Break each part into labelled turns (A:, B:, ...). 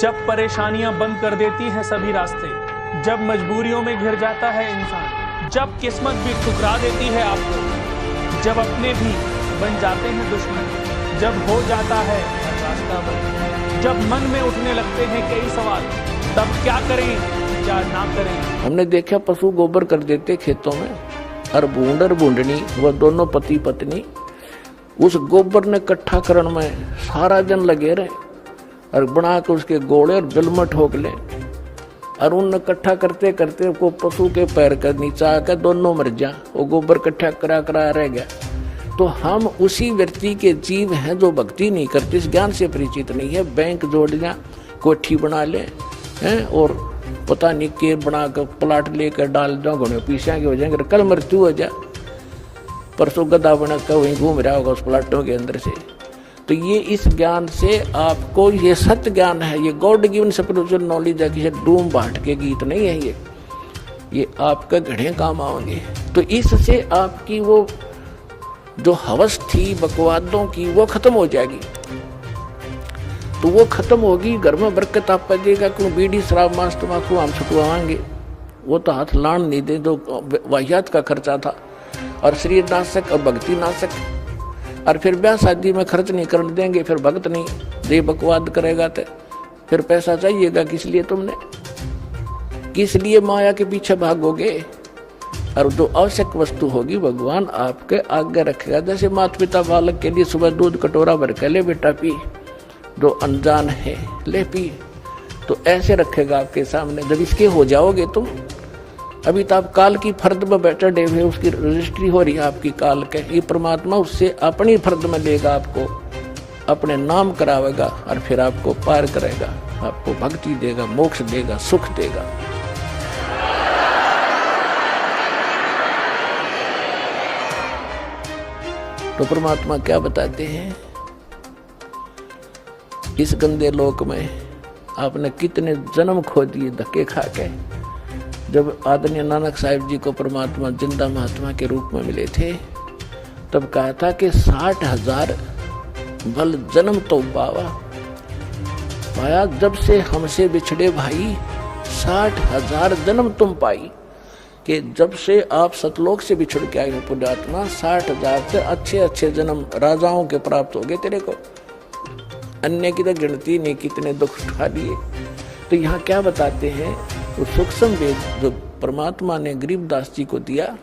A: जब परेशानियां बंद कर देती हैं सभी रास्ते, जब मजबूरियों में घिर जाता है इंसान, जब किस्मत भी ठुकरा देती है आपको, जब अपने भी बन जाते हैं दुश्मन, जब हो जाता है हर रास्ता बंद, जब मन में उठने लगते हैं कई सवाल, तब क्या करें क्या ना करें।
B: हमने देखा पशु गोबर कर देते खेतों में, और बूंद और बूंदनी वह दोनों पति पत्नी उस गोबर ने इकट्ठा करने में सारा दिन लगे रहे और बना के उसके गोले और जल में ठोक ले, और उन इकट्ठा करते करते वो पशु के पैर का नीचे आकर दोनों मर जा, वो गोबर इकट्ठा करा रह गया। तो हम उसी व्यक्ति के जीव हैं जो भक्ति नहीं करते, इस ज्ञान से परिचित नहीं है। बैंक जोड़ लिया, कोठी बना ले हैं, और पता नहीं के बना कर प्लाट लेकर डाल दो, घोड़े पीछा के हो जाएंगे, कल मृत्यु हो जाए, परसों गदा बना कर वहीं घूम रहा होगा उस प्लाटों के अंदर से। तो ये इस ज्ञान से आपको, ये सत्य ज्ञान है, ये गॉड गिवन स्पिरिचुअल नॉलेज है, किसी डूम बाट के गीत नहीं है ये आपके घड़े काम आओगे। तो इससे आपकी वो जो हवस थी बकवादों की वो खत्म हो जाएगी। तो वो खत्म होगी, घर में बरकत आप पाइएगा। क्यों बीड़ी शराब मांस तम्बाकू हम छुटवाएंगे, वो तो हाथ लान नहीं दे, जो वाहियात का खर्चा था, और शरीर नाशक और भक्ति नाशक। और फिर ब्याह शादी में खर्च नहीं करने देंगे, फिर भक्त नहीं दे बकवाद करेगा, तो फिर पैसा चाहिएगा किस लिए, तुमने किस लिए माया के पीछे भागोगे। और जो आवश्यक वस्तु होगी भगवान आपके आगे रखेगा। जैसे माता पिता बालक के लिए सुबह दूध कटोरा भर के ले बेटा पी, जो अनजान है ले पी, तो ऐसे रखेगा आपके सामने। जब इसके हो जाओगे तुम, अभी तो आप काल की फर्द में बैठे डे हुए, उसकी रजिस्ट्री हो रही है आपकी काल के, ये परमात्मा उससे अपनी फर्द में लेगा, आपको अपने नाम करावेगा, और फिर आपको पार करेगा, आपको भक्ति देगा, मोक्ष देगा, सुख देगा। तो परमात्मा क्या बताते हैं, इस गंदे लोक में आपने कितने जन्म खो दिए धक्के खा के। जब आदरणीय नानक साहिब जी को परमात्मा जिंदा महात्मा के रूप में मिले थे, तब कहा था कि 60,000 भल जन्म तो पाया, जब से हमसे बिछड़े भाई 60,000 जन्म तुम पाई। कि जब से आप सतलोक से बिछड़ के आए हो पुण्यात्मा, 60,000 से अच्छे अच्छे जन्म राजाओं के प्राप्त हो गए तेरे को। अन्य की तो गिनती नहीं, कितने दुख उठा दिए। तो यहाँ क्या बताते हैं, तो सूक्ष्म वेद जो परमात्मा ने गरीबदास जी को दिया,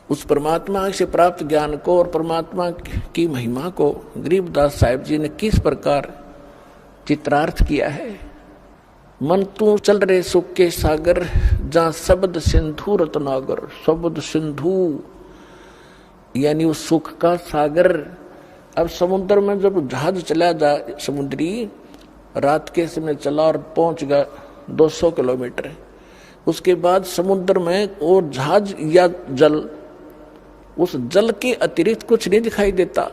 B: उस परमात्मा से प्राप्त ज्ञान को और परमात्मा की महिमा को गरीबदास साहिब जी ने किस प्रकार चित्रार्थ किया है। मन तू चल रहे सुख के सागर, जहाँ शब्द सिंधु रत्नागर। शब्द सिंधु यानी उस सुख का सागर। अब समुद्र में जब जहाज चला जाए, समुद्री रात के समय चला और पहुंच गया 200 किलोमीटर, उसके बाद समुद्र में और जहाज या जल, उस जल के अतिरिक्त कुछ नहीं दिखाई देता।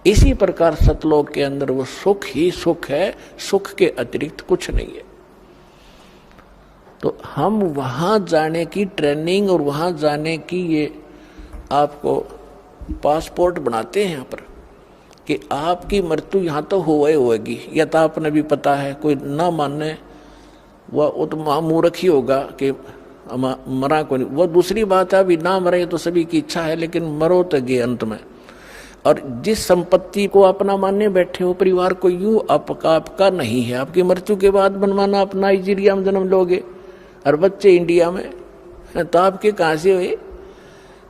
B: इसी प्रकार सतलोक के अंदर वो सुख ही सुख है, सुख के अतिरिक्त कुछ नहीं है। तो हम वहां जाने की ट्रेनिंग और वहां जाने की ये आपको पासपोर्ट बनाते हैं यहाँ पर, कि आपकी मृत्यु यहाँ तो होगी, या तो आपने भी पता है, कोई ना मानने वह तो मूर्ख ही होगा कि मरा को नहीं। वो दूसरी बात है, अभी ना मरे तो सभी की इच्छा है, लेकिन मरो तो गए अंत में। और जिस संपत्ति को अपना मानने बैठे हो, परिवार को, यूं आपका नहीं है। आपकी मृत्यु के बाद बनवाना आप नाइजीरिया में जन्म लोगे और बच्चे इंडिया में, तो आपके कहाँ से हुए।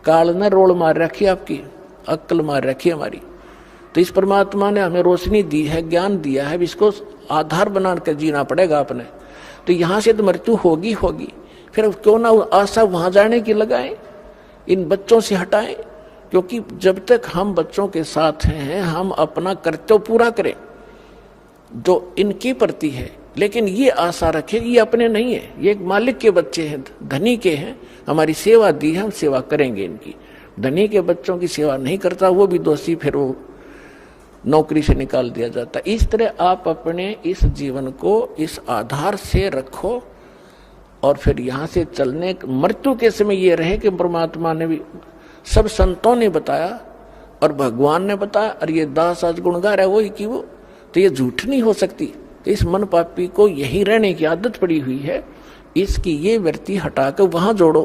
B: काल ने रोल मार रखी, आपकी अक्ल मार रखी हमारी। तो इस परमात्मा ने हमें रोशनी दी है, ज्ञान दिया है, इसको आधार बना कर जीना पड़ेगा आपने। तो यहाँ से तो मृत्यु होगी, फिर क्यों ना आशा वहां जाने की लगाएं, इन बच्चों से हटाएं। क्योंकि जब तक हम बच्चों के साथ हैं, हम अपना कर्तव्य पूरा करें जो इनकी प्रति है, लेकिन ये आशा रखें ये अपने नहीं है, ये एक मालिक के बच्चे हैं, धनी के हैं, हमारी सेवा दी है, हम सेवा करेंगे इनकी। धनी के बच्चों की सेवा नहीं करता, वो भी दोषी, फिर वो नौकरी से निकाल दिया जाता। इस तरह आप अपने इस जीवन को इस आधार से रखो, और फिर यहाँ से चलने मृत्यु के समय ये रहे कि परमात्मा ने भी, सब संतों ने बताया और भगवान ने बताया, और ये दास आज गुण गा रहा है वही कि वो तो ये झूठ नहीं हो सकती। तो इस मन पापी को यही रहने की आदत पड़ी हुई है, इसकी ये वृत्ति हटाकर वहां जोड़ो।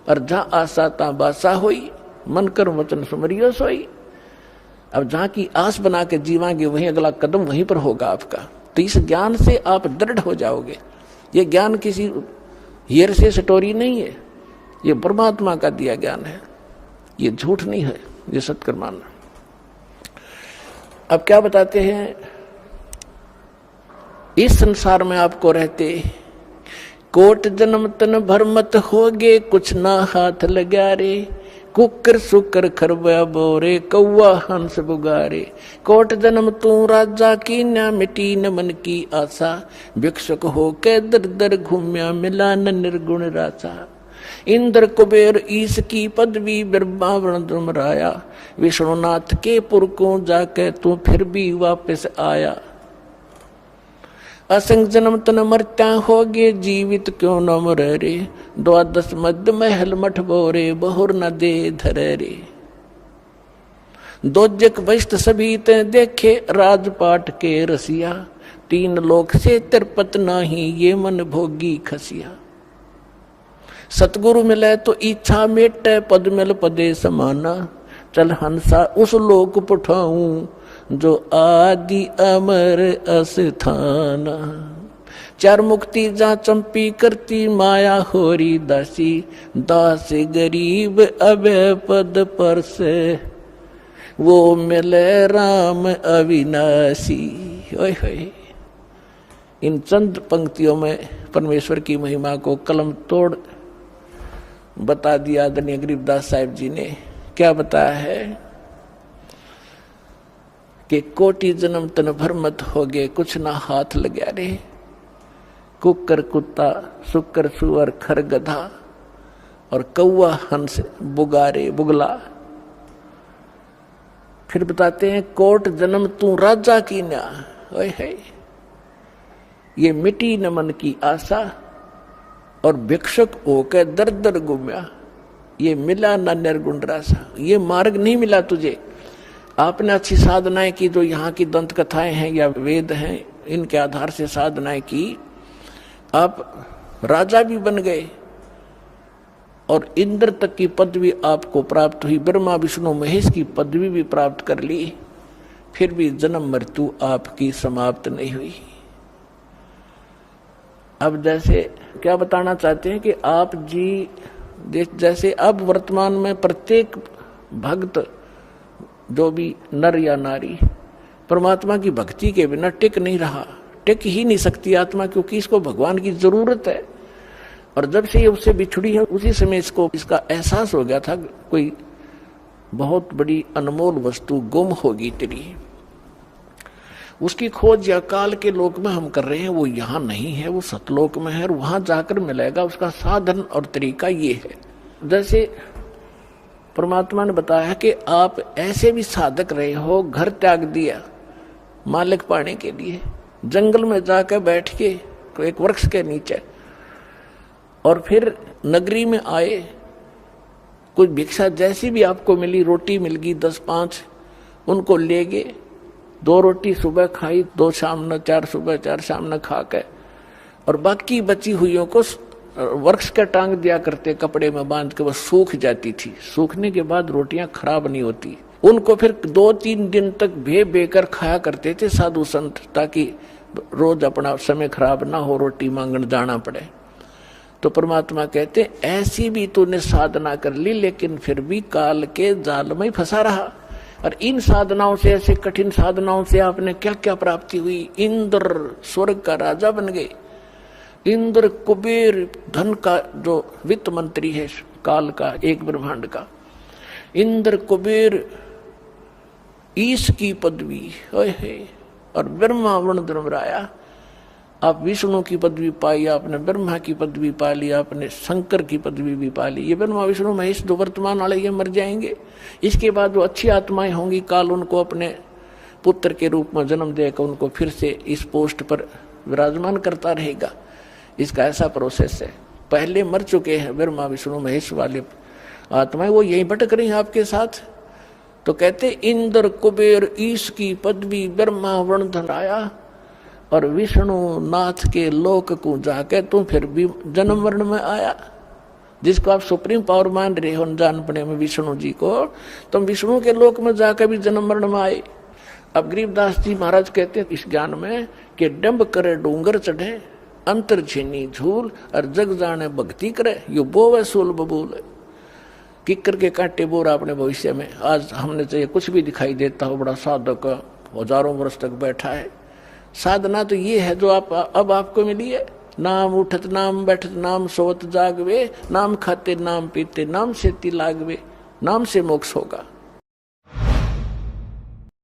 B: और जहां आशा ता बासा होई, मन कर वचन सुमरियो सोई। अब जहां की आस बना के जीवांगे वहीं अगला कदम वहीं पर होगा आपका। तो इस ज्ञान से आप दृढ़ हो जाओगे। ये ज्ञान किसी हीर से स्टोरी नहीं है, ये परमात्मा का दिया ज्ञान है, ये झूठ नहीं है, ये सत्कर मानना। अब क्या बताते हैं, इस संसार में आपको रहते कोट जन्म तन भर मत होगे, कुछ ना हाथ लगा रे। कुकर सुकर खरबा बोरे, कौआ हंस बुगारे। कोट जन्म तू राजा की, न मिटी न मन की आशा। भिक्षुक हो के दर दर घूम्या, मिला न निर्गुण रासा। इंद्र कुबेर ईश की पदवी, बिरबावण दुमराया। विष्णुनाथ के पुर को जाके तू फिर भी वापस आया। असंग जन्म तन मरता होगे, जीवित क्यों न मरे रे। द्वादश मध्य महल मठ बोरे, बहुर न दे धरे रे। दोजक वैष्ट सभी ते देखे, राजपाट के रसिया। तीन लोक से तिरपत नाही, ये मन भोगी खसिया। सतगुरु मिले तो इच्छा मेटे, पद मिल पदे समाना। चल हंसा उस लोक पठाऊं, जो आदि अमर अस्थाना। चार मुक्ति जहाँ चंपी करती, माया होरी दासी। दास गरीब अभय पद पर से, वो मिले राम अविनाशी। ओए होए, इन चंद पंक्तियों में परमेश्वर की महिमा को कलम तोड़ बता दिया आदरणीय गरीबदास साहिब जी ने। क्या बताया है कि कोटि जन्म तन भर मत होगे, कुछ ना हाथ लगा रे। कुकर कुत्ता, सुकर सुअर, खर गधा और कौआ हंस बुगारे बुगला। फिर बताते हैं कोट जन्म तू राजा की ना। ओए है, ये मिटी न मन की आशा। और भिक्षुक होकर दर दर घूम्या, ये मिला ना निर्गुण रासा। ये मार्ग नहीं मिला तुझे। आपने अच्छी साधनाएं की, जो यहाँ की दंत कथाएं हैं या वेद हैं, इनके आधार से साधनाएं की, आप राजा भी बन गए और इंद्र तक की पदवी आपको प्राप्त हुई। ब्रह्मा विष्णु महेश की पदवी भी प्राप्त कर ली, फिर भी जन्म मृत्यु आपकी समाप्त नहीं हुई। अब जैसे क्या बताना चाहते हैं कि आप जी जैसे अब वर्तमान में प्रत्येक भक्त, जो भी नर या नारी, परमात्मा की भक्ति के बिना टिक नहीं रहा, टिक ही नहीं सकती आत्मा, क्योंकि इसको भगवान की जरूरत है। और जब से ये उससे बिछड़ी है, उसी समय इसको इसका एहसास हो गया था कोई बहुत बड़ी अनमोल वस्तु गुम होगी तेरी। उसकी खोज या काल के लोक में हम कर रहे हैं, वो यहाँ नहीं है, वो सतलोक में है और वहां जाकर मिलेगा। उसका साधन और तरीका ये है, जैसे परमात्मा ने बताया कि आप ऐसे भी साधक रहे हो, घर त्याग दिया मालिक पाने के लिए, जंगल में जाकर बैठ के एक वृक्ष के नीचे, और फिर नगरी में आए, कुछ भिक्षा जैसी भी आपको मिली, रोटी मिल गई 10-5, उनको ले गए। 2 रोटी सुबह खाई, 2 शाम न, 4 सुबह 4 शाम न खा के, और बाकी बची हुईयों को वृक्ष के टांग दिया करते, कपड़े में बांध के, वो सूख जाती थी। सूखने के बाद रोटियां खराब नहीं होती। उनको फिर 2-3 दिन तक बेकर खाया करते थे साधु संत, ताकि रोज अपना समय खराब ना हो, रोटी मांगने जाना पड़े। तो परमात्मा कहते ऐसी भी तूने साधना कर ली, लेकिन फिर भी काल के जाल में फंसा रहा। और इन साधनाओं से, ऐसे कठिन साधनाओं से आपने क्या क्या प्राप्ति हुई। इंद्र स्वर्ग का राजा बन गए। इंद्र कुबेर धन का जो वित्त मंत्री है काल का, एक ब्रह्मांड का। इंद्र कुबेर ईश की पदवी है, और ब्रह्मा वर्ण धर्मराया। आप विष्णु की पदवी पाई, आपने ब्रह्मा की पदवी पा ली, आपने शंकर की पदवी भी पा ली। ये ब्रह्मा विष्णु महेश जो वर्तमान वाले ये मर जाएंगे, इसके बाद वो अच्छी आत्माएं होंगी, काल उनको अपने पुत्र के रूप में जन्म देकर उनको फिर से इस पोस्ट पर विराजमान करता रहेगा। इसका ऐसा प्रोसेस है। पहले मर चुके हैं ब्रह्मा विष्णु महेश वाले आत्माएं, वो यहीं भटक रही हैं आपके साथ, तो कहते इंद्र कुबेर ईश की पदवी ब्रह्मा वर्णधन आया और विष्णु नाथ के लोक को जाके तू फिर भी जन्म वर्ण में आया। जिसको आप सुप्रीम पावर मान रहे हो जान पड़े में विष्णु जी को, तुम विष्णु के लोक में जाकर भी जन्म वर्ण में आए। अब गरीबदास जी महाराज कहते हैं इस ज्ञान में कि डंब करे डूंगर चढ़े अंतर छीनी झूल और जग जाने भक्ति करे यो बोवे सूल बबूल। किकर के कांटे बोरा अपने भविष्य में आज हमने चाहिए कुछ भी दिखाई देता हो, बड़ा साधक हजारों वर्ष तक बैठा है। साधना तो ये है जो आप अब आपको मिली है, नाम उठत नाम बैठत नाम सोवत जागवे, नाम खाते नाम पीते नाम से ती लागवे, नाम से मोक्ष होगा।